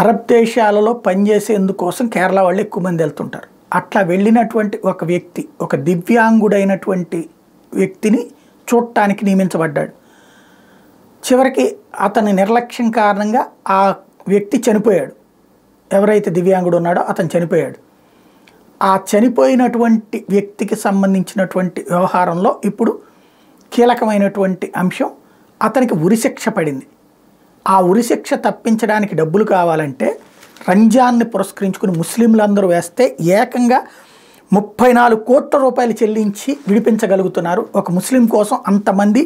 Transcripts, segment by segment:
Arab దేశాలలో పనిచేసేందుకోసం కేరళ వాళ్ళు ఎక్కువ మంది వెళ్తుంటారు. అట్లా వెళ్ళినటువంటి ఒక వ్యక్తి, ఒక దివ్యాంగుడైనటువంటి వ్యక్తిని చూడటానికి నియమించబడ్డాడు. చివరికి అతని నిర్లక్ష్యం కారణంగా ఆ వ్యక్తి చనిపోయాడు. ఎవరైతే దివ్యాంగుడు ఉన్నాడో అతను చనిపోయాడు. ఆ చనిపోయినటువంటి వ్యక్తికి సంబంధించినటువంటి వ్యవహారంలో ఇప్పుడు కీలకమైనటువంటి అంశం, అతనికి ఉరిశిక్ష పడింది. ఆ ఉరిశిక్ష తప్పించడానికి డబ్బులు కావాలంటే రంజాన్ని పురస్కరించుకుని ముస్లింలందరూ వేస్తే ఏకంగా 34 కోట్ల రూపాయలు చెల్లించి విడిపించగలుగుతున్నారు. ఒక ముస్లిం కోసం అంతమంది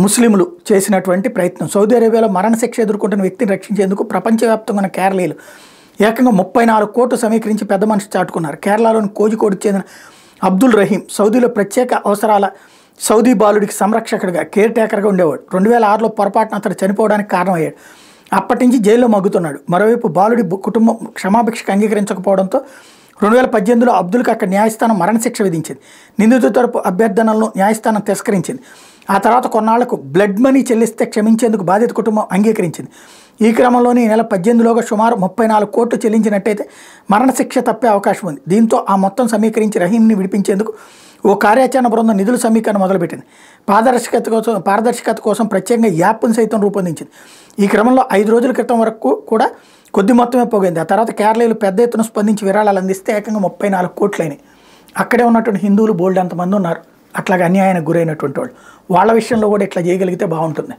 ముస్లింలు చేసినటువంటి ప్రయత్నం. సౌదీ అరేబియాలో మరణశిక్ష ఎదుర్కొంటున్న వ్యక్తిని రక్షించేందుకు ప్రపంచవ్యాప్తంగా ఉన్న కేరళీయులు ఏకంగా 34 కోట్లు సమీకరించి పెద్ద మనిషి చాటుకున్నారు. కేరళలోని కోజికోడుకు చెందిన అబ్దుల్ రహీం సౌదీలో ప్రత్యేక అవసరాల సౌదీ బాలుడికి సంరక్షకుడిగా, కేర్ టేకర్గా ఉండేవాడు. 2006లో పొరపాటున అతడు చనిపోవడానికి కారణమయ్యాడు. అప్పటి నుంచి జైల్లో మగ్గుతున్నాడు. మరోవైపు బాలుడి కుటుంబం క్షమాభిక్షకు అంగీకరించకపోవడంతో 2018లో అబ్దుల్కి అక్కడ న్యాయస్థానం మరణశిక్ష విధించింది. నిందితుల తరపు అభ్యర్థనలను న్యాయస్థానం తిరస్కరించింది. ఆ తర్వాత కొన్నాళ్లకు బ్లడ్ మనీ చెల్లిస్తే క్షమించేందుకు బాధిత కుటుంబం అంగీకరించింది. ఈ క్రమంలోనే ఈ నెల 18లోగా సుమారు 34 కోట్లు చెల్లించినట్టయితే మరణశిక్ష తప్పే అవకాశం ఉంది. దీంతో ఆ మొత్తం సమీకరించి రహీంని విడిపించేందుకు ఓ కార్యాచరణ బృందం నిధుల సమీకరణ మొదలుపెట్టింది. పారదర్శకత కోసం ప్రత్యేకంగా యాప్ను సైతం రూపొందించింది. ఈ క్రమంలో 5 రోజుల క్రితం వరకు కూడా కొద్ది మొత్తమే పోగింది. ఆ తర్వాత కేరళీయులు పెద్ద ఎత్తున స్పందించి విరాళాలు అందిస్తే ఏకంగా 34 కోట్లైనాయి. అక్కడే ఉన్నటువంటి హిందువులు బోల్డ్ అంతమంది ఉన్నారు అట్లాగే అన్యాయానికి గురైనటువంటి వాళ్ళు. వాళ్ళ విషయంలో కూడా ఇట్లా చేయగలిగితే బాగుంటుంది.